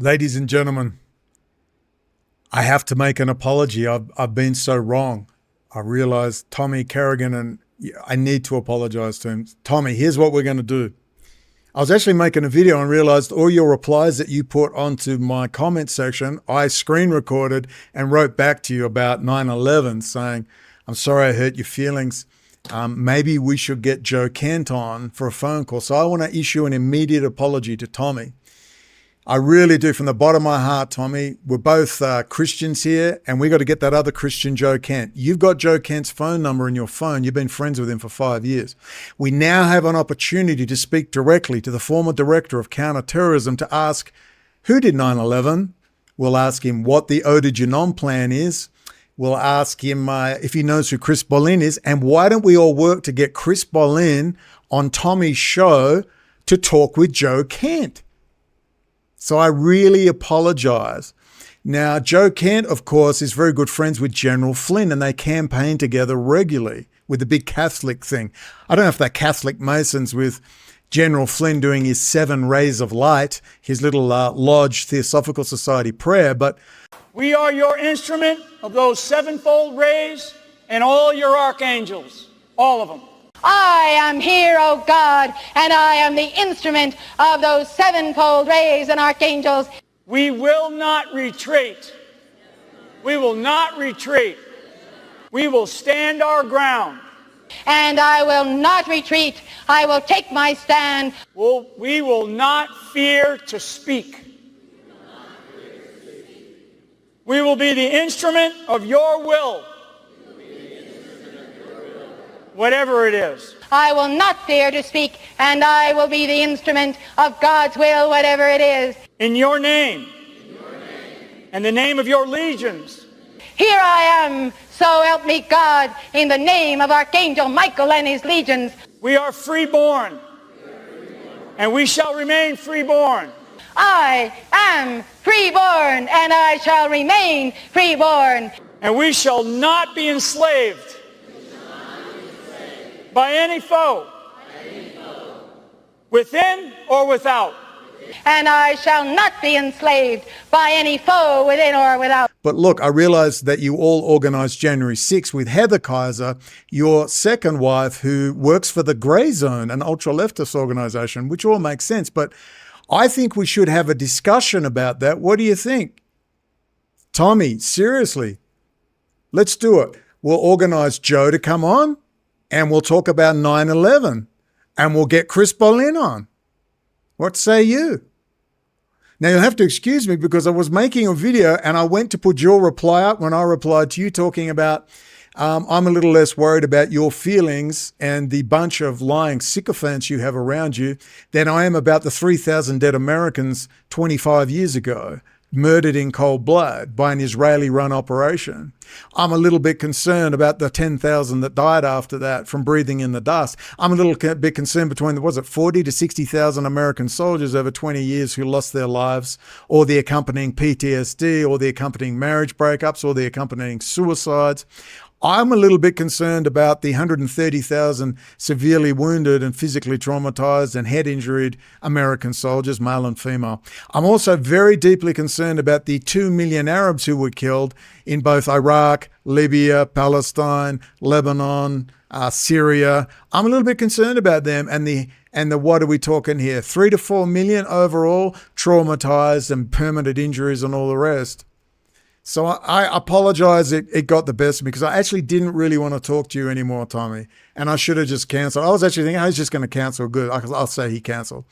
Ladies and gentlemen, I have to make an apology. I've been so wrong. I realize Tommy Kerrigan, and I need to apologize to him. Tommy, here's what we're going to do. I was actually making a video and realized all your replies that you put onto my comment section, I screen recorded and wrote back to you about 9/11 saying, I'm sorry I hurt your feelings. Maybe we should get Joe Kent on for a phone call. So I want to issue an immediate apology to Tommy. I really do, from the bottom of my heart, Tommy. We're both Christians here, and we got to get that other Christian, Joe Kent. You've got Joe Kent's phone number in your phone. You've been friends with him for 5 years. We now have an opportunity to speak directly to the former director of counterterrorism to ask, who did 9/11? We'll ask him what the Oded Yinon plan is. We'll ask him if he knows who Chris Boleyn is. And why don't we all work to get Chris Boleyn on Tommy's show to talk with Joe Kent? So I really apologize. Now, Joe Kent, of course, is very good friends with General Flynn, and they campaign together regularly with the big Catholic thing. I don't know if they're Catholic Masons with General Flynn doing his 7 rays of light, his little lodge Theosophical Society prayer, but we are your instrument of those 7-fold rays and all your archangels, all of them. I am here, O God, and I am the instrument of those 7-fold rays and archangels. We will not retreat. We will not retreat. We will stand our ground. And I will not retreat. I will take my stand. We will not fear to speak. We will be the instrument of your will. Whatever it is. I will not fear to speak, and I will be the instrument of God's will, whatever it is. In your name. And the name of your legions. Here I am, so help me God, in the name of Archangel Michael and his legions. We are freeborn. And we shall remain freeborn. I am freeborn, and I shall remain freeborn. And we shall not be enslaved. By any foe, within or without. And I shall not be enslaved by any foe within or without. But look, I realize that you all organized January 6th with Heather Kaiser, your second wife, who works for the Grey Zone, an ultra-leftist organization, which all makes sense. But I think we should have a discussion about that. What do you think? Tommy, seriously, let's do it. We'll organize Joe to come on. And we'll talk about 9/11, and we'll get Chris Boleyn on. What say you? Now, you'll have to excuse me because I was making a video and I went to put your reply up when I replied to you talking about I'm a little less worried about your feelings and the bunch of lying sycophants you have around you than I am about the 3,000 dead Americans 25 years ago, murdered in cold blood by an Israeli-run operation. I'm a little bit concerned about the 10,000 that died after that from breathing in the dust. I'm a little bit concerned between, 40 to 60,000 American soldiers over 20 years who lost their lives, or the accompanying PTSD, or the accompanying marriage breakups, or the accompanying suicides. I'm a little bit concerned about the 130,000 severely wounded and physically traumatized and head injured American soldiers, male and female. I'm also very deeply concerned about the 2 million Arabs who were killed in both Iraq, Libya, Palestine, Lebanon, Syria. I'm a little bit concerned about them and the what are we talking here? 3 to 4 million overall traumatized and permanent injuries and all the rest. So I apologize it got the best of me because I actually didn't really want to talk to you anymore, Tommy. And I should have just canceled. I was actually thinking I was just going to cancel. Good. I'll say he canceled.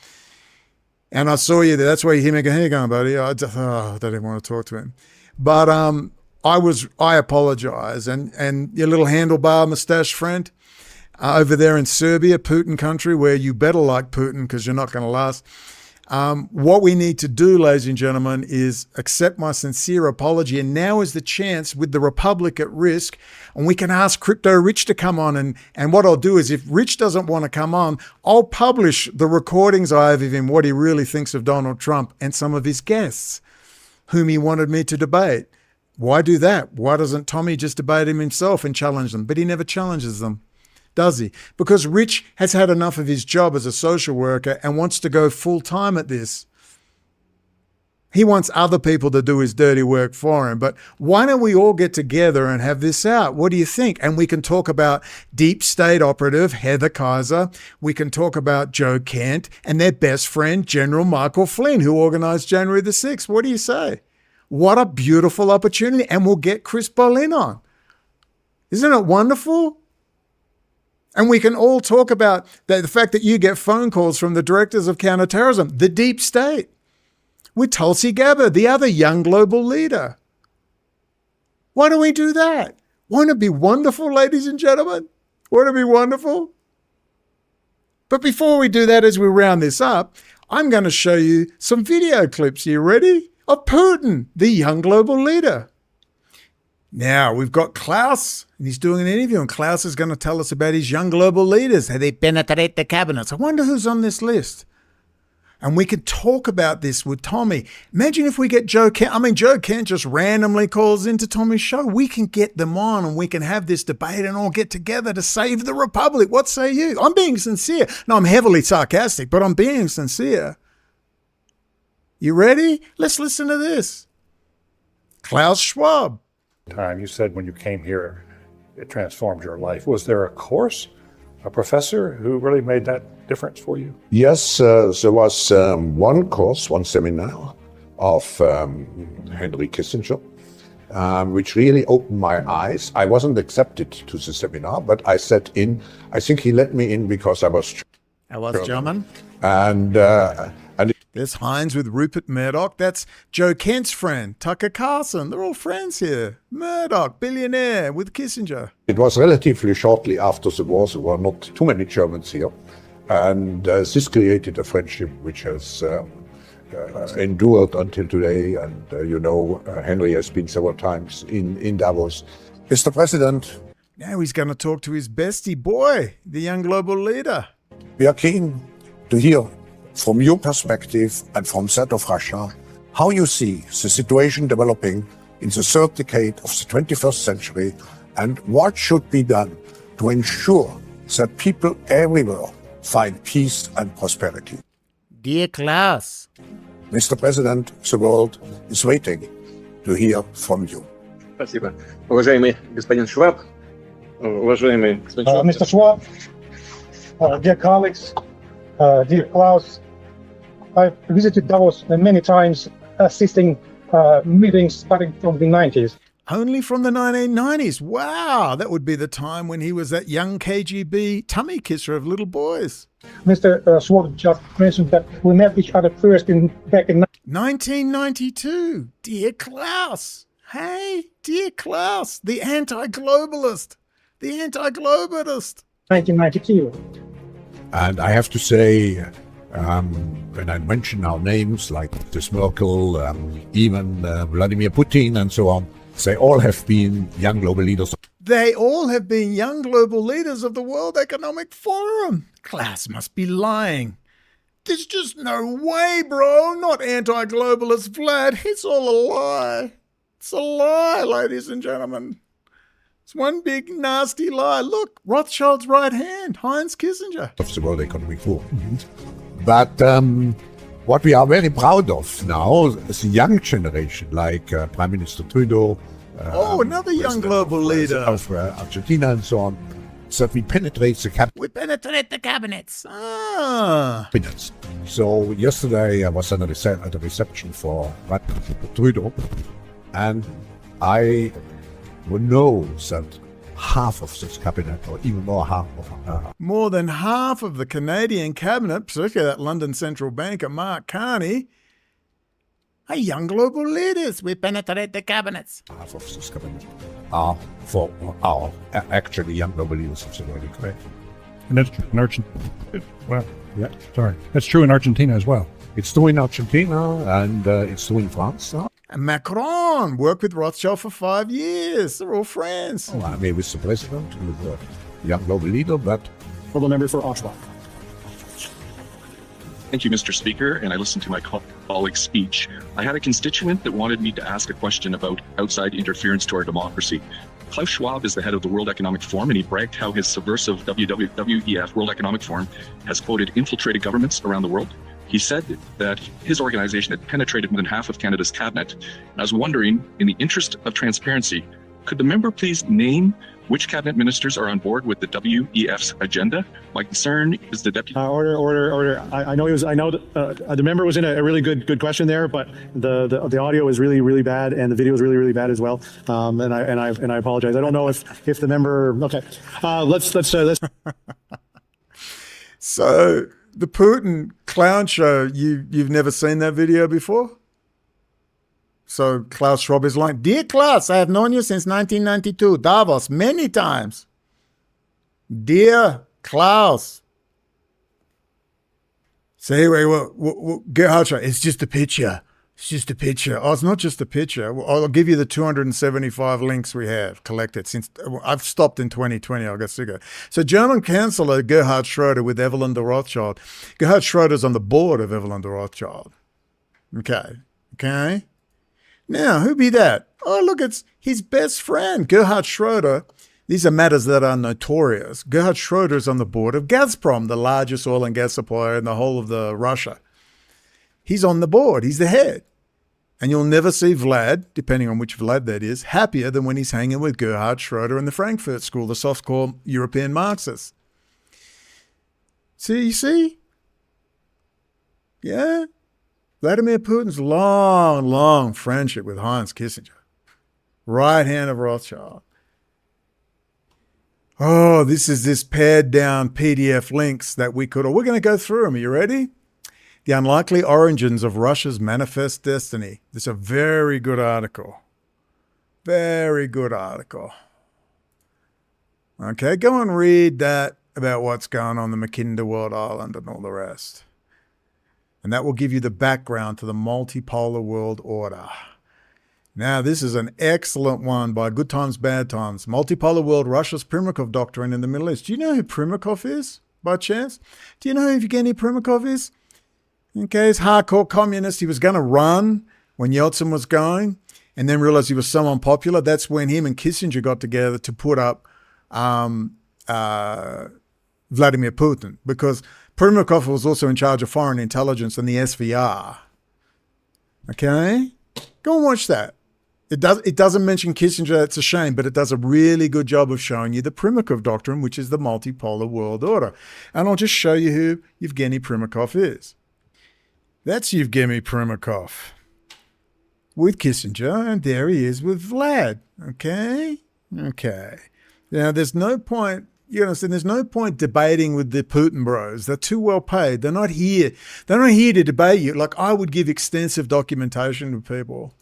And I saw you there. That's why you hear me going, here you go, buddy. I didn't want to talk to him. But I apologize. And your little handlebar mustache friend over there in Serbia, Putin country, where you better like Putin because you're not going to last. What we need to do, ladies and gentlemen, is accept my sincere apology. And now is the chance with the Republic at risk. And we can ask Crypto Rich to come on. And what I'll do is if Rich doesn't want to come on, I'll publish the recordings I have of him, what he really thinks of Donald Trump and some of his guests whom he wanted me to debate. Why do that? Why doesn't Tommy just debate him himself and challenge them? But he never challenges them. Does he? Because Rich has had enough of his job as a social worker and wants to go full time at this. He wants other people to do his dirty work for him. But why don't we all get together and have this out? What do you think? And we can talk about deep state operative Heather Kaiser. We can talk about Joe Kent and their best friend, General Michael Flynn, who organized January the 6th. What do you say? What a beautiful opportunity. And we'll get Chris Boleyn on. Isn't it wonderful? And we can all talk about the fact that you get phone calls from the directors of counterterrorism, the deep state, with Tulsi Gabbard, the other young global leader. Why don't we do that? Won't it be wonderful, ladies and gentlemen? Won't it be wonderful? But before we do that, as we round this up, I'm going to show you some video clips. Are you ready? Of Putin, the young global leader. Now, we've got Klaus, and he's doing an interview, and Klaus is going to tell us about his young global leaders, how they penetrate the cabinets. I wonder who's on this list. And we could talk about this with Tommy. Imagine if we get Joe Kent. I mean, Joe Kent just randomly calls into Tommy's show. We can get them on and we can have this debate and all get together to save the Republic. What say you? I'm being sincere. No, I'm heavily sarcastic, but I'm being sincere. You ready? Let's listen to this. Klaus Schwab. Time you said when you came here, it transformed your life. Was there a course, a professor who really made that difference for you? Yes, there was one course, one seminar of Henry Kissinger, which really opened my eyes. I wasn't accepted to the seminar, but I sat in. I think he let me in because I was German. And there's Heinz with Rupert Murdoch. That's Joe Kent's friend, Tucker Carlson. They're all friends here. Murdoch, billionaire with Kissinger. It was relatively shortly after the war. There were not too many Germans here. And this created a friendship which has endured until today. And, Henry has been several times in Davos. Mr. President. Now he's going to talk to his bestie boy, the young global leader. We are keen to hear from your perspective and from that of Russia, how you see the situation developing in the third decade of the 21st century and what should be done to ensure that people everywhere find peace and prosperity. Dear Klaus. Mr. President, the world is waiting to hear from you. Спасибо. Уважаемый господин Шваб, уважаемый господин Mr. Schwab, dear colleagues, dear Klaus, I've visited Davos many times, assisting meetings starting from the 90s. Only from the 1990s. Wow, that would be the time when he was that young KGB tummy kisser of little boys. Mr. Schwab just mentioned that we met each other first back in 1992. Dear Klaus. Hey, dear Klaus, the anti-globalist. The anti-globalist. 1992. And I have to say, when I mention our names like this Merkel, even Vladimir Putin and so on, they all have been young global leaders. They all have been young global leaders of the World Economic Forum. Klaus must be lying. There's just no way, bro. Not anti-globalist Vlad. It's all a lie. It's a lie, ladies and gentlemen. It's one big nasty lie. Look, Rothschild's right hand, Heinz Kissinger. Of the World Economic Forum. But what we are very proud of now is the young generation, like Prime Minister Trudeau. Another young global leader. Of Argentina and so on. So we penetrate the cabinet. We penetrate the cabinets. So yesterday I was at a reception for Prime Minister Trudeau. And I know that half of this cabinet, or even more, more than half of the Canadian cabinet, particularly that London central banker Mark Carney, are young global leaders. We penetrate the cabinets. Half of this cabinet are actually young global leaders of the world, correct? And that's true in Argentina. Well, yeah, sorry. That's true in Argentina as well. It's true in Argentina and it's true in France. And Macron worked with Rothschild for 5 years. They're all friends. I mean, with the president, with the young global leader, but... For the member for Oshawa. Thank you, Mr. Speaker, and I listened to my colleague's speech. I had a constituent that wanted me to ask a question about outside interference to our democracy. Klaus Schwab is the head of the World Economic Forum, and he bragged how his subversive WEF, World Economic Forum, has, quoted, infiltrated governments around the world. He said that his organization had penetrated more than half of Canada's cabinet. And I was wondering, in the interest of transparency, could the member please name which cabinet ministers are on board with the WEF's agenda? My concern is the deputy. Order. I know the member was in a really good question there, but the audio is really bad and the video is really bad as well. And I apologize. I don't know if the member. Okay, let's. So the Putin clown show. You've never seen that video before? So Klaus Schwab is like, "Dear Klaus, I have known you since 1992, Davos, many times. Dear Klaus." So anyway, Gerhard, it's just a picture. It's just a picture. Oh, it's not just a picture. I'll give you the 275 links we have collected since I've stopped in 2020. I got sick of it. So German Chancellor Gerhard Schroeder with Evelyn de Rothschild. Gerhard Schroeder's on the board of Evelyn de Rothschild. Okay. Now, who be that? Oh, look, it's his best friend, Gerhard Schroeder. These are matters that are notorious. Gerhard Schroeder is on the board of Gazprom, the largest oil and gas supplier in the whole of Russia. He's on the board. He's the head. And you'll never see Vlad, depending on which Vlad that is, happier than when he's hanging with Gerhard Schroeder in the Frankfurt School, the soft-core European Marxists. See, you see? Yeah? Vladimir Putin's long friendship with Heinz Kissinger, right hand of Rothschild. Oh, this pared down PDF links that we're going to go through them. Are you ready? The Unlikely Origins of Russia's Manifest Destiny. This is a very good article. Very good article. Okay, go and read that about what's going on in the Mackinder World Island and all the rest. And that will give you the background to the multipolar world order. Now, this is an excellent one by Good Times, Bad Times. Multipolar world, Russia's Primakov doctrine in the Middle East. Do you know who Primakov is, by chance? Do you know who Evgeny Primakov is? Okay, he's hardcore communist. He was going to run when Yeltsin was going and then realized he was so unpopular. That's when him and Kissinger got together to put up Vladimir Putin, because Primakov was also in charge of foreign intelligence and the SVR. Okay? Go and watch that. It doesn't mention Kissinger, it's a shame, but it does a really good job of showing you the Primakov doctrine, which is the multipolar world order. And I'll just show you who Evgeny Primakov is. That's Evgeny Primakov with Kissinger, and there he is with Vlad. Okay? Now, there's no point, you understand, there's no point debating with the Putin bros. They're too well paid. They're not here. They're not here to debate you. Like, I would give extensive documentation to people,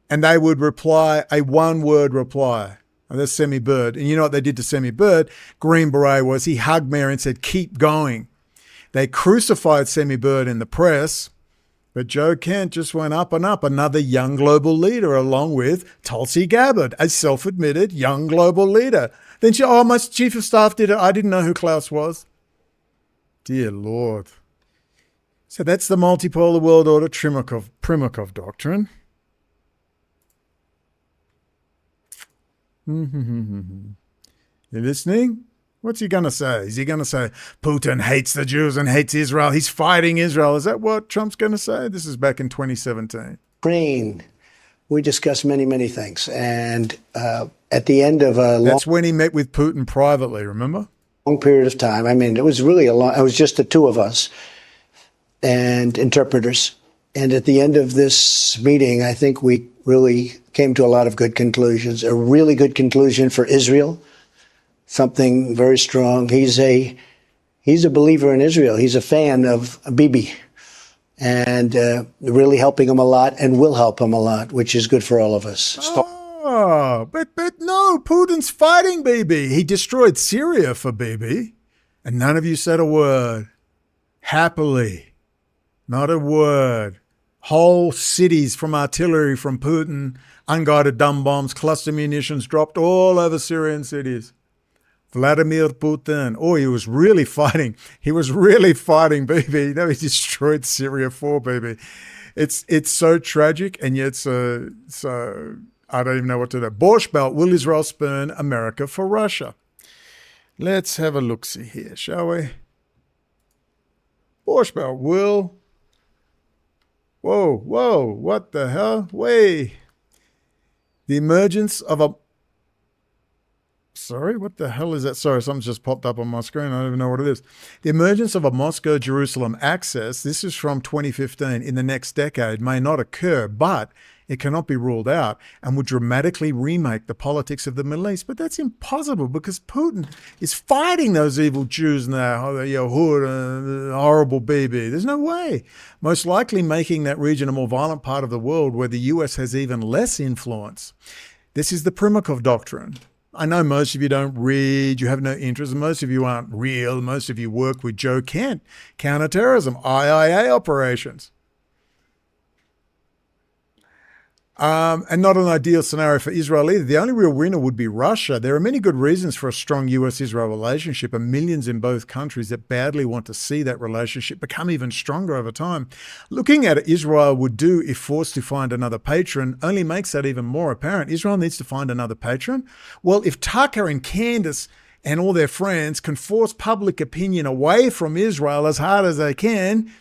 and they would reply a one-word reply. And that's Semi Bird. And you know what they did to Semi Bird? Green Beret was he hugged me and said, "Keep going." They crucified Semi Bird in the press, but Joe Kent just went up and up, another young global leader, along with Tulsi Gabbard, a self-admitted young global leader. Then my chief of staff did it. I didn't know who Klaus was. Dear Lord. So that's the multipolar world order Primakov doctrine. You listening? What's he going to say? Is he going to say, Putin hates the Jews and hates Israel? He's fighting Israel. Is that what Trump's going to say? This is back in 2017. Ukraine, we discussed many things. And at the end of a That's when he met with Putin privately, remember? long period of time, I mean, it was really it was just the two of us and interpreters. And at the end of this meeting, I think we really came to a lot of good conclusions. A really good conclusion for Israel, something very strong. He's a believer in Israel. He's a fan of Bibi, and really helping him a lot, and will help him a lot, which is good for all of us. But no, Putin's fighting Bibi. He destroyed Syria for Bibi, and none of you said a word. Happily, not a word. Whole cities from artillery from Putin, unguided dumb bombs, cluster munitions dropped all over Syrian cities. Vladimir Putin. Oh, he was really fighting. He was really fighting Bibi. No, he destroyed Syria for Bibi. It's so tragic, and yet so I don't even know what to do. Borscht Belt, will Israel spurn America for Russia? Let's have a look-see here, shall we? Borschbell will. Whoa, what the hell? The emergence of a. Sorry, what the hell is that? Sorry, something's just popped up on my screen. I don't even know what it is. The emergence of a Moscow-Jerusalem axis, this is from 2015, in the next decade may not occur, but it cannot be ruled out and would dramatically remake the politics of the Middle East. But that's impossible because Putin is fighting those evil Jews now, Yahud, horrible BB. There's no way. Most likely making that region a more violent part of the world where the US has even less influence. This is the Primakov doctrine. I know most of you don't read, you have no interest, most of you aren't real, most of you work with Joe Kent, counterterrorism, IIA operations. And not an ideal scenario for Israel either. The only real winner would be Russia. There are many good reasons for a strong US-Israel relationship and millions in both countries that badly want to see that relationship become even stronger over time. Looking at it, Israel would do if forced to find another patron only makes that even more apparent. Israel needs to find another patron. Well, if Tucker and Candace and all their friends can force public opinion away from Israel as hard as they can,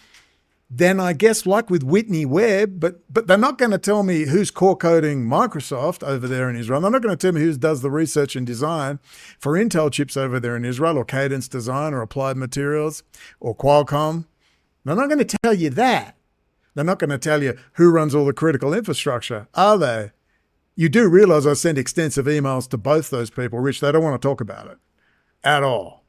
then I guess like with Whitney Webb, but they're not going to tell me who's core coding Microsoft over there in Israel. They're not going to tell me who does the research and design for Intel chips over there in Israel, or Cadence Design, or Applied Materials, or Qualcomm. They're not going to tell you that. They're not going to tell you who runs all the critical infrastructure, are they? You do realize I sent extensive emails to both those people, Rich. They don't want to talk about it at all.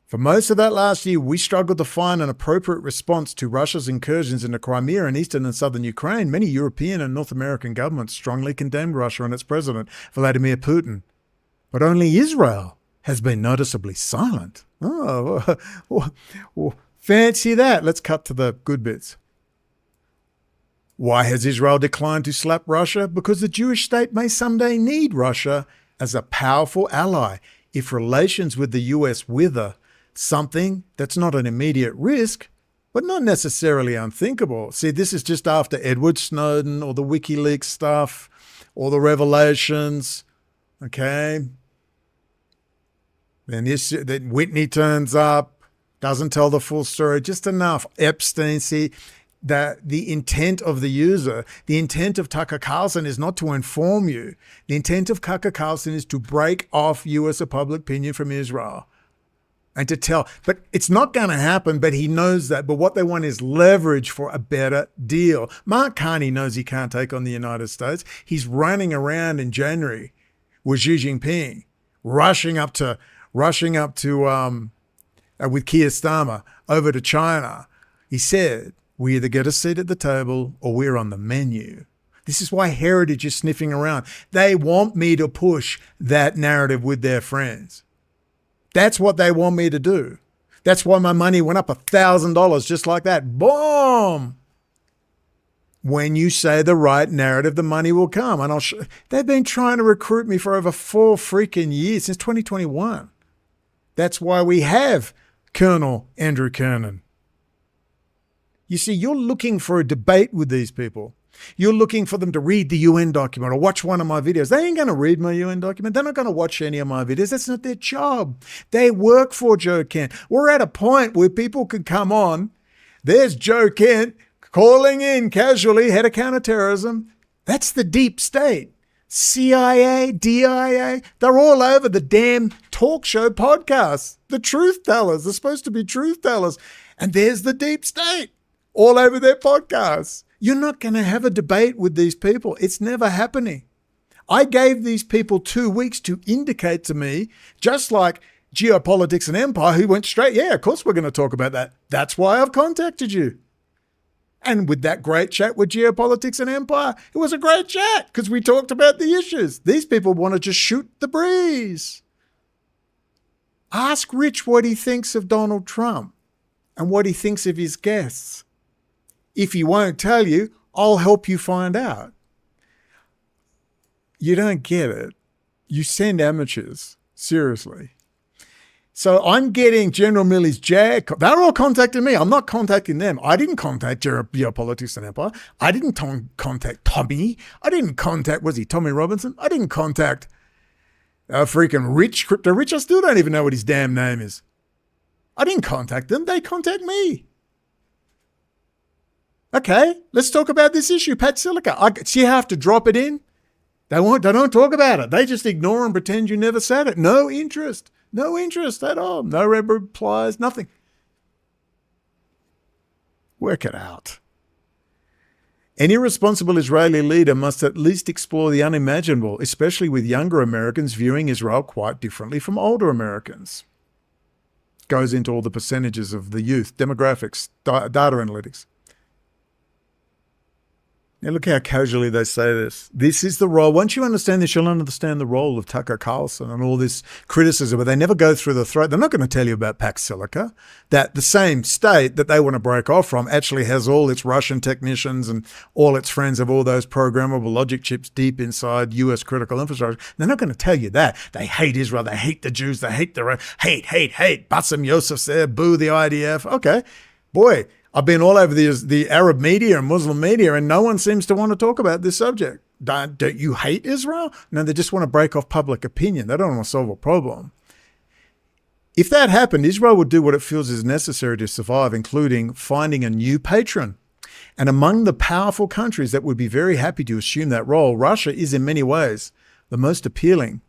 For most of that last year, we struggled to find an appropriate response to Russia's incursions into Crimea and eastern and southern Ukraine. Many European and North American governments strongly condemned Russia and its president, Vladimir Putin. But only Israel has been noticeably silent. Oh, fancy that. Let's cut to the good bits. Why has Israel declined to slap Russia? Because the Jewish state may someday need Russia as a powerful ally if relations with the US wither. Something that's not an immediate risk, but not necessarily unthinkable. See, this is just after Edward Snowden or the WikiLeaks stuff or the revelations, okay? Then Whitney turns up, doesn't tell the full story, just enough. Epstein, see, the intent of the user, the intent of Tucker Carlson is not to inform you. The intent of Tucker Carlson is to break off US public opinion from Israel. And to tell, but it's not going to happen, but he knows that. But what they want is leverage for a better deal. Mark Carney knows he can't take on the United States. He's running around in January with Xi Jinping, rushing up to with Keir Starmer over to China. He said, we either get a seat at the table or we're on the menu. This is why Heritage is sniffing around. They want me to push that narrative with their friends. That's what they want me to do. That's why my money went up $1,000 just like that. Boom! When you say the right narrative, the money will come. And they've been trying to recruit me for over 4 freaking years, since 2021. That's why we have Colonel Andrew Kernan. You see, you're looking for a debate with these people. You're looking for them to read the UN document or watch one of my videos. They ain't going to read my UN document. They're not going to watch any of my videos. That's not their job. They work for Joe Kent. We're at a point where people can come on. There's Joe Kent calling in casually, head of counterterrorism. That's the deep state. CIA, DIA, they're all over the damn talk show podcasts. The truth tellers, they're supposed to be truth tellers. And there's the deep state all over their podcasts. You're not going to have a debate with these people. It's never happening. I gave these people 2 weeks to indicate to me, just like Geopolitics and Empire, who went straight, yeah, of course we're going to talk about that. That's why I've contacted you. And with that great chat with Geopolitics and Empire, it was a great chat because we talked about the issues. These people want to just shoot the breeze. Ask Rich what he thinks of Donald Trump and what he thinks of his guests. If he won't tell you, I'll help you find out. You don't get it. You send amateurs, seriously. So I'm getting General Milley's JAG. They're all contacting me. I'm not contacting them. I didn't contact Geopolitics and Empire. I didn't contact Tommy. I didn't contact, was he Tommy Robinson? I didn't contact freaking Rich, Crypto Rich. I still don't even know what his damn name is. I didn't contact them. They contact me. Okay, let's talk about this issue, Pat Silica. See how I have to drop it in? They don't talk about it. They just ignore and pretend you never said it. No interest. No interest at all. No replies, nothing. Work it out. Any responsible Israeli leader must at least explore the unimaginable, especially with younger Americans viewing Israel quite differently from older Americans. Goes into all the percentages of the youth, demographics, data analytics. Now look how casually they say this. This is the role. Once you understand this, you'll understand the role of Tucker Carlson and all this criticism, but they never go through the throat. They're not going to tell you about Pax Silica, that the same state that they want to break off from actually has all its Russian technicians and all its friends of all those programmable logic chips deep inside US critical infrastructure. They're not going to tell you that. They hate Israel. They hate the Jews. They hate the hate. Bassem Youssef's there. Boo the IDF. Okay. Boy, I've been all over the Arab media and Muslim media, and no one seems to want to talk about this subject. Don't you hate Israel? No, they just want to break off public opinion. They don't want to solve a problem. If that happened, Israel would do what it feels is necessary to survive, including finding a new patron. And among the powerful countries that would be very happy to assume that role, Russia is in many ways the most appealing.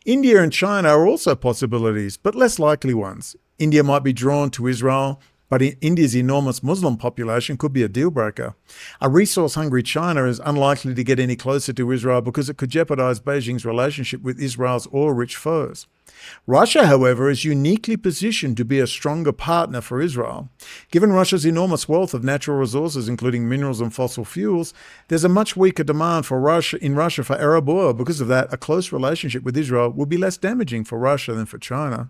India and China are also possibilities, but less likely ones. India might be drawn to Israel, but India's enormous Muslim population could be a deal breaker. A resource-hungry China is unlikely to get any closer to Israel because it could jeopardize Beijing's relationship with Israel's oil-rich foes. Russia, however, is uniquely positioned to be a stronger partner for Israel. Given Russia's enormous wealth of natural resources, including minerals and fossil fuels, there's a much weaker demand for Russia for Arab oil. Because of that, a close relationship with Israel would be less damaging for Russia than for China.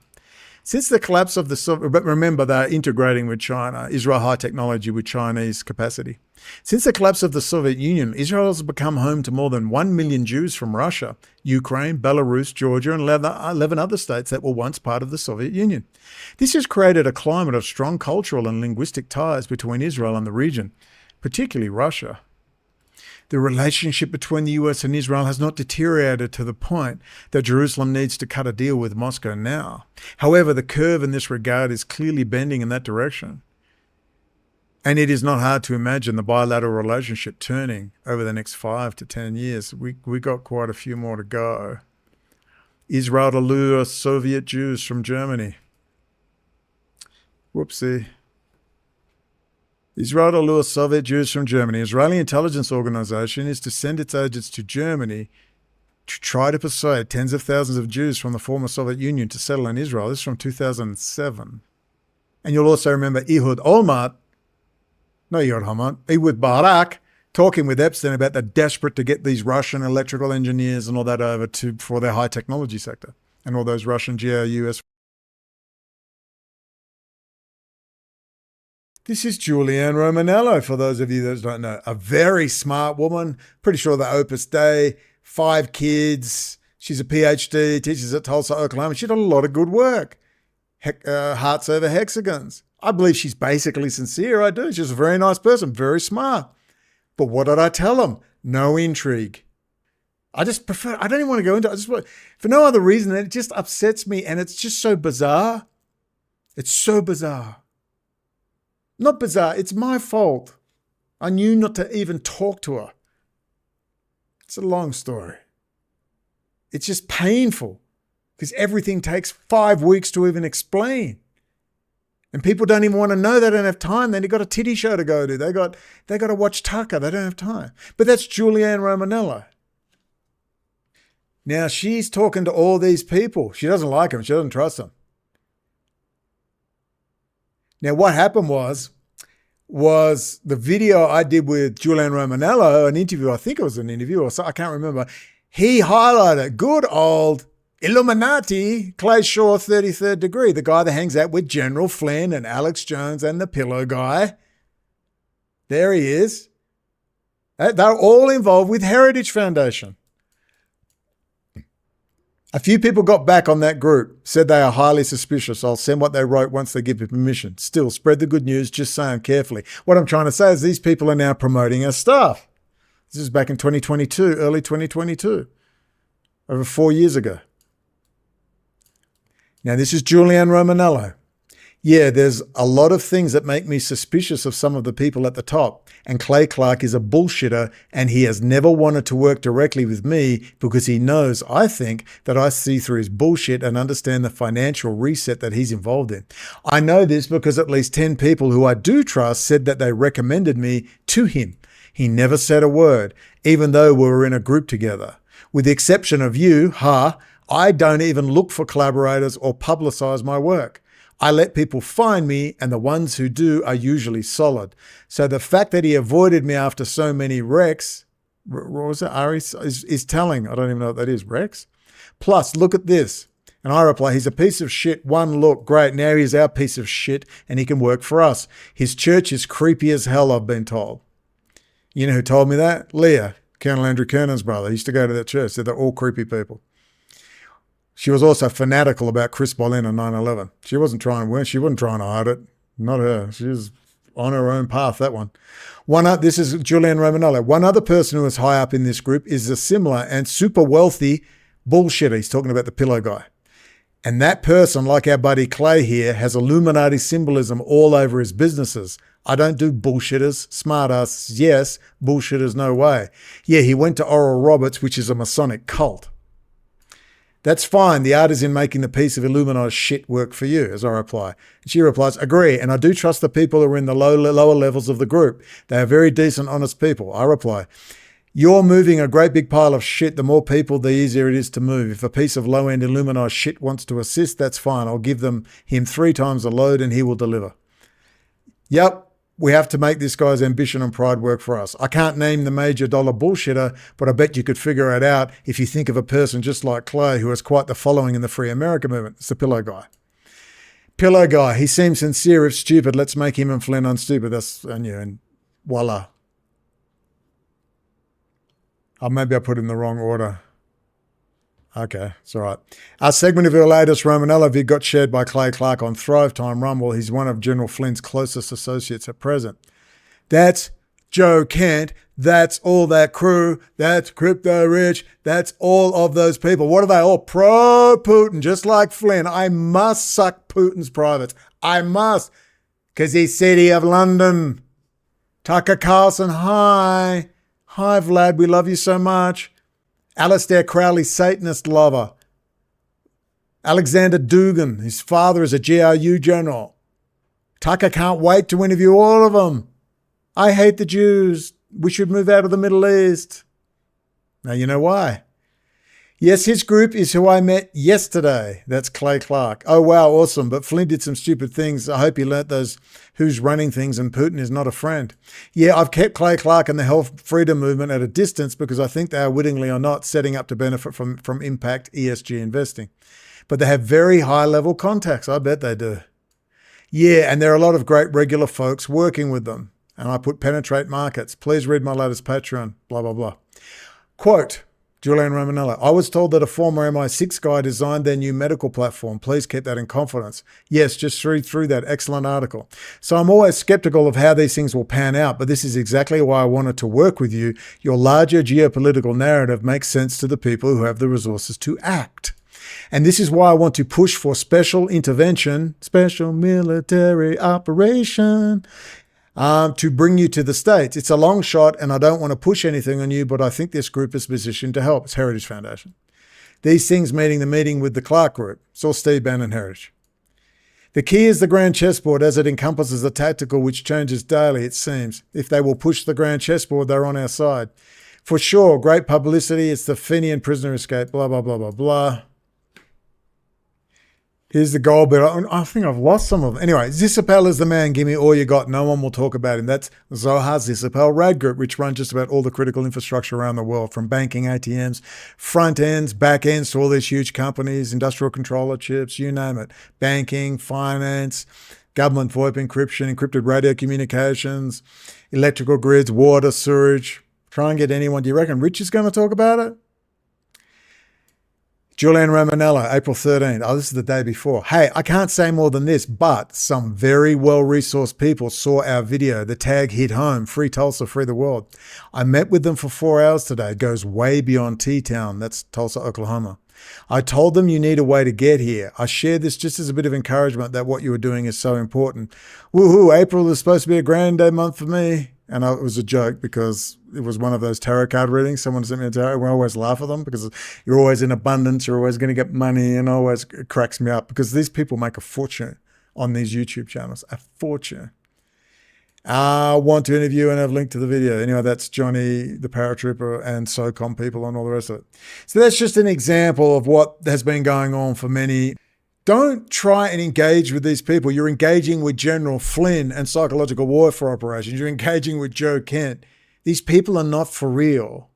Since the collapse of the Soviet, but remember they're integrating with China, Israel high technology with Chinese capacity. Since the collapse of the Soviet Union, Israel has become home to more than 1 million Jews from Russia, Ukraine, Belarus, Georgia, and 11 other states that were once part of the Soviet Union. This has created a climate of strong cultural and linguistic ties between Israel and the region, particularly Russia. The relationship between the US and Israel has not deteriorated to the point that Jerusalem needs to cut a deal with Moscow now. However, the curve in this regard is clearly bending in that direction. And it is not hard to imagine the bilateral relationship turning over the next 5 to 10 years. We got quite a few more to go. Israel to lure Soviet Jews from Germany. Whoopsie. Israel to lure Soviet Jews from Germany. Israeli intelligence organization is to send its agents to Germany to try to persuade tens of thousands of Jews from the former Soviet Union to settle in Israel. This is from 2007. And you'll also remember Ehud Barak, talking with Epstein about the desperate to get these Russian electrical engineers and all that over for their high technology sector and all those Russian GRUs. This is Julianne Romanello, for those of you that don't know. A very smart woman, pretty sure the Opus Dei, 5 kids. She's a PhD, teaches at Tulsa, Oklahoma. She did a lot of good work. Hearts over hexagons. I believe she's basically sincere, I do. She's a very nice person, very smart. But what did I tell them? No intrigue. I don't even want to go into it. For no other reason than it just upsets me, and it's just so bizarre. It's so bizarre. Not bizarre, it's my fault. I knew not to even talk to her. It's a long story. It's just painful because everything takes 5 weeks to even explain. And people don't even want to know. They don't have time. They've got a titty show to go to. They got to watch Tucker. They don't have time. But that's Julianne Romanello. Now she's talking to all these people. She doesn't like them. She doesn't trust them. Now, what happened was the video I did with Julianne Romanello, an interview, I think it was an interview, or so, I can't remember. He highlighted good old Illuminati, Clay Shaw, 33rd degree, the guy that hangs out with General Flynn and Alex Jones and the pillow guy. There he is. They're all involved with Heritage Foundation. A few people got back on that group, said they are highly suspicious. I'll send what they wrote once they give me permission. Still, spread the good news, just saying carefully. What I'm trying to say is these people are now promoting our stuff. This is back in 2022, early 2022, over 4 years ago. Now, this is Julianne Romanello. Yeah, there's a lot of things that make me suspicious of some of the people at the top. And Clay Clark is a bullshitter, and he has never wanted to work directly with me because he knows, I think, that I see through his bullshit and understand the financial reset that he's involved in. I know this because at least 10 people who I do trust said that they recommended me to him. He never said a word, even though we were in a group together. With the exception of you, I don't even look for collaborators or publicize my work. I let people find me, and the ones who do are usually solid. So the fact that he avoided me after so many wrecks, what was it, Ari, is telling. I don't even know what that is, wrecks? Plus, look at this. And I reply, he's a piece of shit. One look, great. Now he's our piece of shit, and he can work for us. His church is creepy as hell, I've been told. You know who told me that? Leah, Colonel Andrew Kernan's brother. He used to go to that church. Said they're all creepy people. She was also fanatical about Chris Boleyn and 9/11. She wasn't trying to hide it. Not her. She was on her own path, that one. This is Julian Romanello. One other person who is high up in this group is a similar and super wealthy bullshitter. He's talking about the pillow guy. And that person, like our buddy Clay here, has Illuminati symbolism all over his businesses. I don't do bullshitters. Smartasses, yes. Bullshitters, no way. Yeah, he went to Oral Roberts, which is a Masonic cult. That's fine. The art is in making the piece of Illuminati shit work for you, as I reply. And she replies, agree, and I do trust the people who are in the lower levels of the group. They are very decent, honest people. I reply, you're moving a great big pile of shit. The more people, the easier it is to move. If a piece of low-end Illuminati shit wants to assist, that's fine. I'll give him 3 times the load and he will deliver. Yep. We have to make this guy's ambition and pride work for us. I can't name the major dollar bullshitter, but I bet you could figure it out if you think of a person just like Clay who has quite the following in the Free America movement. It's the pillow guy. Pillow guy. He seems sincere if stupid. Let's make him and Flynn unstupid. And voila. Maybe I put it in the wrong order. Okay, it's all right. Our segment of your latest Romanello vid got shared by Clay Clark on Thrive Time Rumble. He's one of General Flynn's closest associates at present. That's Joe Kent. That's all that crew. That's Crypto Rich. That's all of those people. What are they all? Pro-Putin, just like Flynn. I must suck Putin's privates. I must, because he's City of London. Tucker Carlson, hi. Hi, Vlad, we love you so much. Alistair Crowley, Satanist lover. Alexander Dugan, his father is a GRU general. Tucker can't wait to interview all of them. I hate the Jews. We should move out of the Middle East. Now you know why. Yes, his group is who I met yesterday. That's Clay Clark. Oh, wow, awesome. But Flynn did some stupid things. I hope he learnt those who's running things and Putin is not a friend. Yeah, I've kept Clay Clark and the health freedom movement at a distance because I think they are wittingly or not setting up to benefit from impact ESG investing. But they have very high-level contacts. I bet they do. Yeah, and there are a lot of great regular folks working with them. And I put penetrate markets. Please read my latest Patreon, blah, blah, blah. Quote, Julian Romanello, I was told that a former MI6 guy designed their new medical platform. Please keep that in confidence. Yes, just read through that excellent article. So I'm always skeptical of how these things will pan out, but this is exactly why I wanted to work with you. Your larger geopolitical narrative makes sense to the people who have the resources to act. And this is why I want to push for special intervention, special military operation, to bring you to the States. It's a long shot and I don't want to push anything on you, but I think this group is positioned to help. It's Heritage Foundation. These things meeting the meeting with the Clark Group. It's all Steve Bannon Heritage. The key is the grand chessboard as it encompasses the tactical which changes daily, it seems. If they will push the grand chessboard, they're on our side. For sure, great publicity. It's the Fenian prisoner escape, blah, blah, blah, blah, blah. Here's the goal, but I think I've lost some of them. Anyway, Zisapel is the man. Give me all you got. No one will talk about him. That's Zohar Zisapel Rad Group, which runs just about all the critical infrastructure around the world, from banking, ATMs, front ends, back ends to all these huge companies, industrial controller chips, you name it. Banking, finance, government VoIP encryption, encrypted radio communications, electrical grids, water, sewage. Try and get anyone. Do you reckon Rich is going to talk about it? Julian Romanello, April 13th. Oh, this is the day before. Hey, I can't say more than this, but some very well-resourced people saw our video. The tag hit home. Free Tulsa, free the world. I met with them for 4 hours today. It goes way beyond T-Town. That's Tulsa, Oklahoma. I told them you need a way to get here. I shared this just as a bit of encouragement that what you were doing is so important. Woohoo, April is supposed to be a grand day month for me. And it was a joke because it was one of those tarot card readings. Someone sent me a tarot. We always laugh at them because you're always in abundance. You're always going to get money, and always it cracks me up because these people make a fortune on these YouTube channels. A fortune. I want to interview and have a link to the video. Anyway, that's Johnny, the paratrooper, and SOCOM people and all the rest of it. So that's just an example of what has been going on for many. Don't try and engage with these people. You're engaging with General Flynn and psychological warfare operations. You're engaging with Joe Kent. These people are not for real.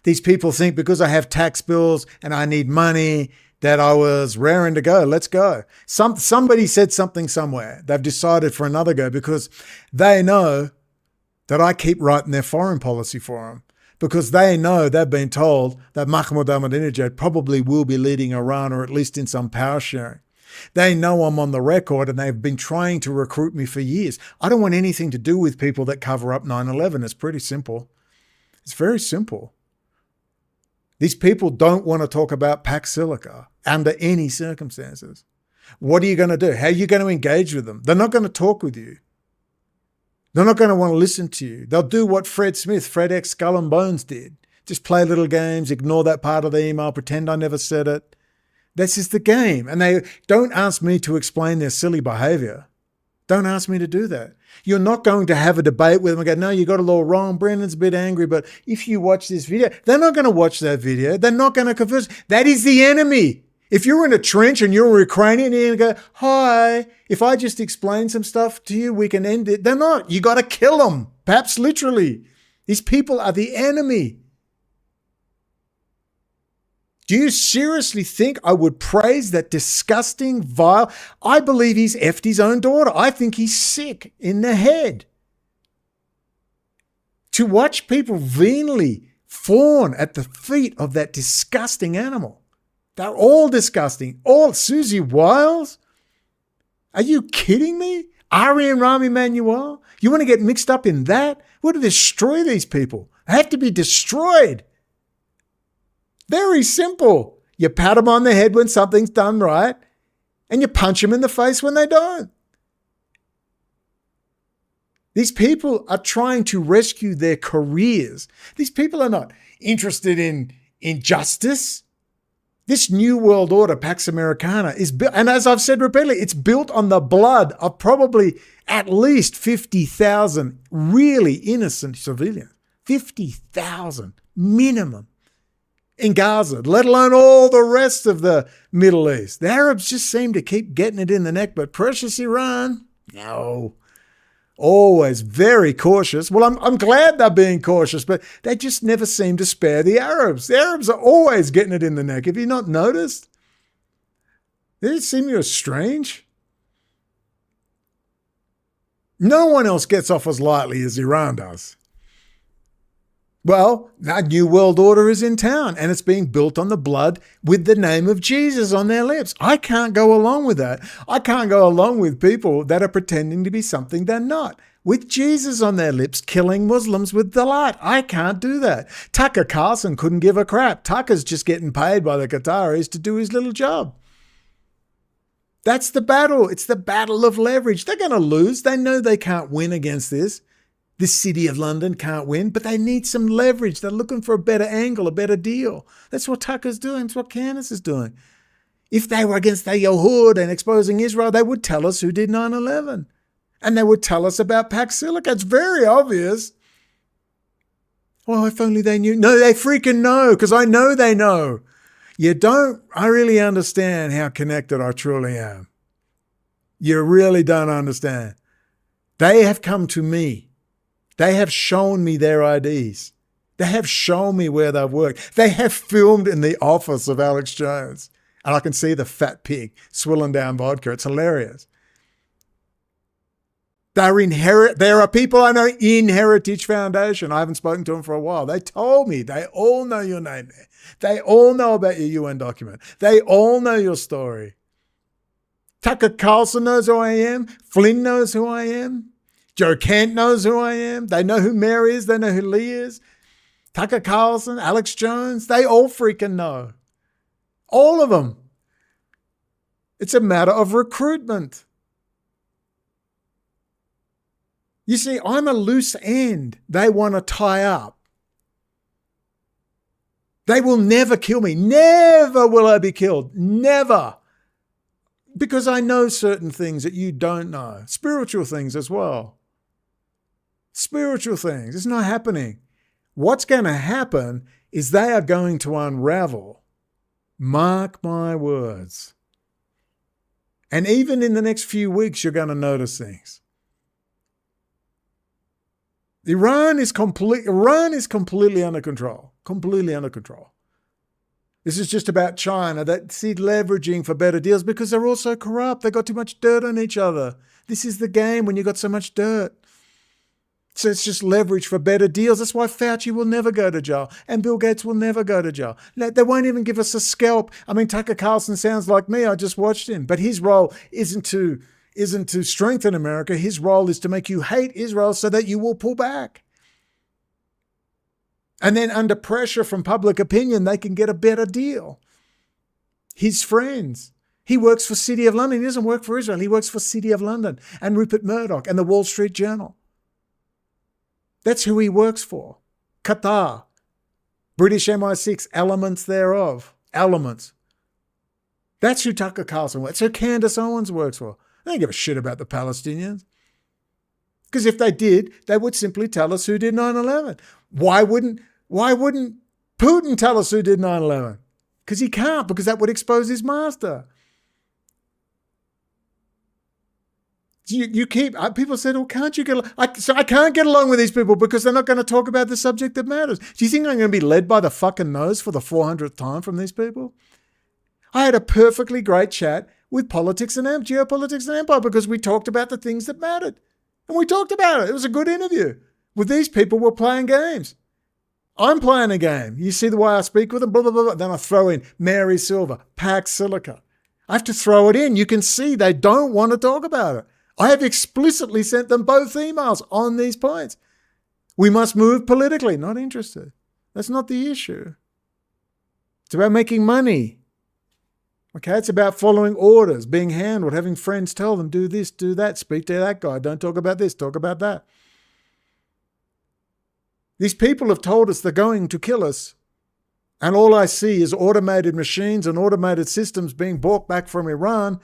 These people think because I have tax bills and I need money that I was raring to go. Let's go. Somebody said something somewhere. They've decided for another go because they know that I keep writing their foreign policy for them. Because they know, they've been told that Mahmoud Ahmadinejad probably will be leading Iran, or at least in some power sharing. They know I'm on the record and they've been trying to recruit me for years. I don't want anything to do with people that cover up 9/11. It's pretty simple. It's very simple. These people don't want to talk about Pax Silica under any circumstances. What are you going to do? How are you going to engage with them? They're not going to talk with you. They're not going to want to listen to you. They'll do what Fred X Skull and Bones did. Just play little games, ignore that part of the email, pretend I never said it. This is the game. And they don't ask me to explain their silly behavior. Don't ask me to do that. You're not going to have a debate with them and go, no, you got a little wrong. Brendon's a bit angry, but if you watch this video, they're not going to watch that video. They're not going to converse. That is the enemy. If you're in a trench and you're a Ukrainian, you're going to go, hi, if I just explain some stuff to you, we can end it. They're not. You got to kill them, perhaps literally. These people are the enemy. Do you seriously think I would praise that disgusting, vile? I believe he's effed his own daughter. I think he's sick in the head. To watch people venally fawn at the feet of that disgusting animal. They're all disgusting. All Susie Wiles? Are you kidding me? Ari and Rami Manuel? You want to get mixed up in that? We want to destroy these people. They have to be destroyed. Very simple. You pat them on the head when something's done right, and you punch them in the face when they don't. These people are trying to rescue their careers. These people are not interested in justice. This new world order, Pax Americana, is built, and as I've said repeatedly, it's built on the blood of probably at least 50,000 really innocent civilians. 50,000 minimum in Gaza, let alone all the rest of the Middle East. The Arabs just seem to keep getting it in the neck, but precious Iran, no. Always very cautious. Well, I'm glad they're being cautious, but they just never seem to spare the Arabs. The Arabs are always getting it in the neck. Have you not noticed? They just seem to be strange. No one else gets off as lightly as Iran does. Well, that new world order is in town and it's being built on the blood with the name of Jesus on their lips. I can't go along with that. I can't go along with people that are pretending to be something they're not. With Jesus on their lips, killing Muslims with delight. I can't do that. Tucker Carlson couldn't give a crap. Tucker's just getting paid by the Qataris to do his little job. That's the battle. It's the battle of leverage. They're going to lose. They know they can't win against this. This city of London can't win, but they need some leverage. They're looking for a better angle, a better deal. That's what Tucker's doing. That's what Candace is doing. If they were against the Yahud and exposing Israel, they would tell us who did 9/11. And they would tell us about Pax Silica. It's very obvious. Well, if only they knew. No, they freaking know, because I know they know. You don't, I really understand how connected I truly am. You really don't understand. They have come to me. They have shown me their IDs. They have shown me where they've worked. They have filmed in the office of Alex Jones. And I can see the fat pig swilling down vodka. It's hilarious. There are people I know in Heritage Foundation. I haven't spoken to them for a while. They told me. They all know your name there. They all know about your UN document. They all know your story. Tucker Carlson knows who I am. Flynn knows who I am. Joe Kent knows who I am. They know who Mary is. They know who Lee is. Tucker Carlson, Alex Jones, they all freaking know. All of them. It's a matter of recruitment. You see, I'm a loose end they want to tie up. They will never kill me. Never will I be killed. Never. Because I know certain things that you don't know. Spiritual things as well. Spiritual things. It's not happening. What's going to happen is they are going to unravel. Mark my words. And even in the next few weeks, you're going to notice things. Iran is completely under control. Completely under control. This is just about China that's leveraging for better deals because they're also corrupt. They got too much dirt on each other. This is the game when you got so much dirt. So it's just leverage for better deals. That's why Fauci will never go to jail and Bill Gates will never go to jail. They won't even give us a scalp. I mean, Tucker Carlson sounds like me. I just watched him. But his role isn't to strengthen America. His role is to make you hate Israel so that you will pull back. And then under pressure from public opinion, they can get a better deal. His friends. He works for City of London. He doesn't work for Israel. He works for City of London and Rupert Murdoch and the Wall Street Journal. That's who he works for. Qatar, British MI6, elements thereof. Elements. That's who Tucker Carlson works. That's who Candace Owens works for. They don't give a shit about the Palestinians. Because if they did, they would simply tell us who did 9/11. Why wouldn't Putin tell us who did 9/11? Because he can't, because that would expose his master. People said, well, can't you get along? So I can't get along with these people because they're not going to talk about the subject that matters. Do you think I'm going to be led by the fucking nose for the 400th time from these people? I had a perfectly great chat with politics and geopolitics and empire because we talked about the things that mattered. And we talked about it. It was a good interview. With these people, we're playing games. I'm playing a game. You see the way I speak with them? Blah, blah, blah, blah. Then I throw in Mary Silva, Pax Silica. I have to throw it in. You can see they don't want to talk about it. I have explicitly sent them both emails on these points. We must move politically. Not interested. That's not the issue. It's about making money. Okay, it's about following orders, being handled, having friends tell them, do this, do that, speak to that guy, don't talk about this, talk about that. These people have told us they're going to kill us. And all I see is automated machines and automated systems being brought back from Iran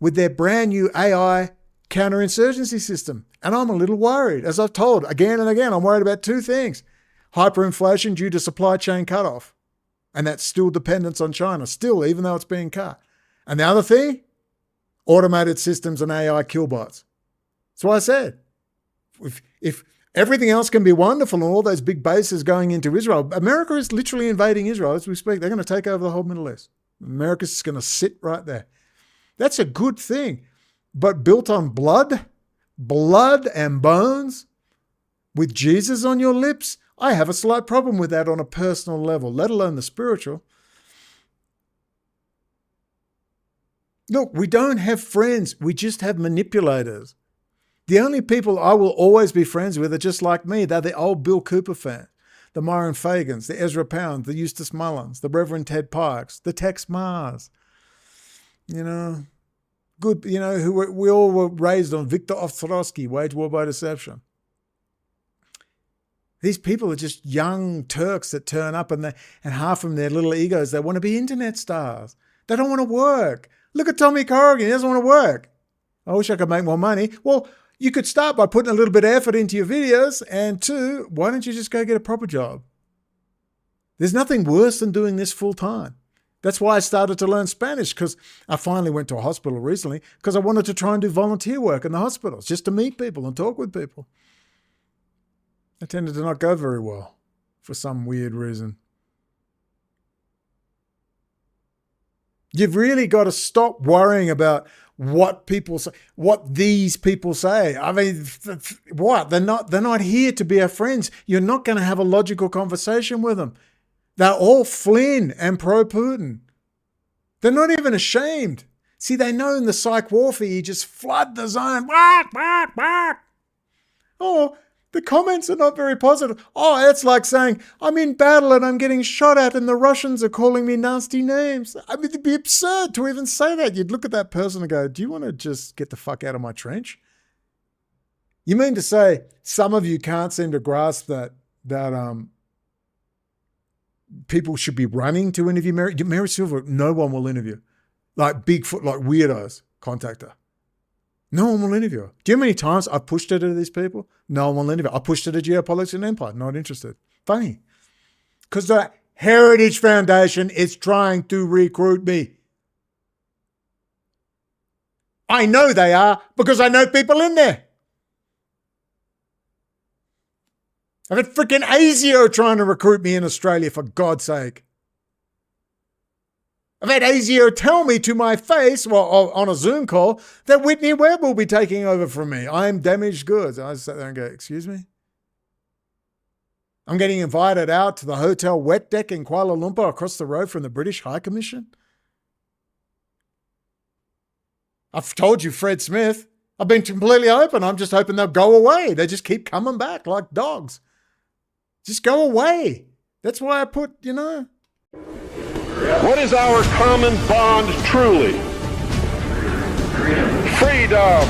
with their brand new AI counterinsurgency system. And I'm a little worried. As I've told again and again, I'm worried about two things. Hyperinflation due to supply chain cutoff. And that's still dependence on China, still, even though it's being cut. And the other thing, automated systems and AI killbots. That's why I said, if everything else can be wonderful and all those big bases going into Israel, America is literally invading Israel as we speak. They're going to take over the whole Middle East. America's just going to sit right there. That's a good thing. But built on blood and bones, with Jesus on your lips, I have a slight problem with that on a personal level, let alone the spiritual. Look, we don't have friends. We just have manipulators. The only people I will always be friends with are just like me. They're the old Bill Cooper fans, the Myron Fagans, the Ezra Pounds, the Eustace Mullins, the Reverend Ted Parks, the Tex Mars. Good, who we all were raised on Viktor Ostrowski, Wage War by Deception. These people are just young Turks that turn up and half of them, their little egos, they want to be internet stars. They don't want to work. Look at Tommy Corrigan, he doesn't want to work. I wish I could make more money. Well, you could start by putting a little bit of effort into your videos, and two, why don't you just go get a proper job? There's nothing worse than doing this full time. That's why I started to learn Spanish, because I finally went to a hospital recently because I wanted to try and do volunteer work in the hospitals, just to meet people and talk with people. I tended to not go very well for some weird reason. You've really got to stop worrying about what people say, what these people say. I mean, what? They're not here to be our friends. You're not going to have a logical conversation with them. They're all Flynn and pro-Putin. They're not even ashamed. See, they know in the psych warfare, you just flood the zone. Bark, bark, bark. Or The comments are not very positive. Oh, it's like saying, I'm in battle and I'm getting shot at and the Russians are calling me nasty names. I mean, it'd be absurd to even say that. You'd look at that person and go, do you want to just get the fuck out of my trench? You mean to say some of you can't seem to grasp that people should be running to interview Mary Silva? No one will interview. Like Bigfoot, like weirdos, contact her. No one will interview her. Do you know how many times I've pushed her to these people? No one will interview her. I pushed her to Geopolitics and Empire. Not interested. Funny. Because the Heritage Foundation is trying to recruit me. I know they are because I know people in there. I've had freaking ASIO trying to recruit me in Australia, for God's sake. I've had ASIO tell me to my face, well, on a Zoom call, that Whitney Webb will be taking over from me. I am damaged goods. I sat there and go, excuse me? I'm getting invited out to the Hotel Wet Deck in Kuala Lumpur across the road from the British High Commission. I've told you, Fred Smith, I've been completely open. I'm just hoping they'll go away. They just keep coming back like dogs. Just go away. That's why I put, What is our common bond truly? Freedom.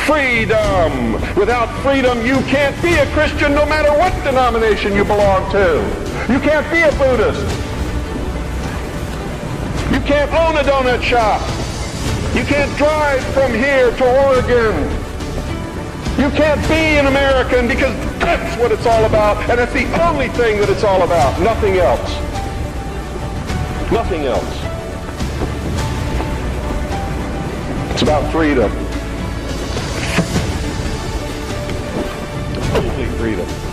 Freedom. Without freedom, you can't be a Christian no matter what denomination you belong to. You can't be a Buddhist. You can't own a donut shop. You can't drive from here to Oregon. You can't be an American because that's what it's all about, and that's the only thing that it's all about. Nothing else. Nothing else. It's about freedom. Only freedom.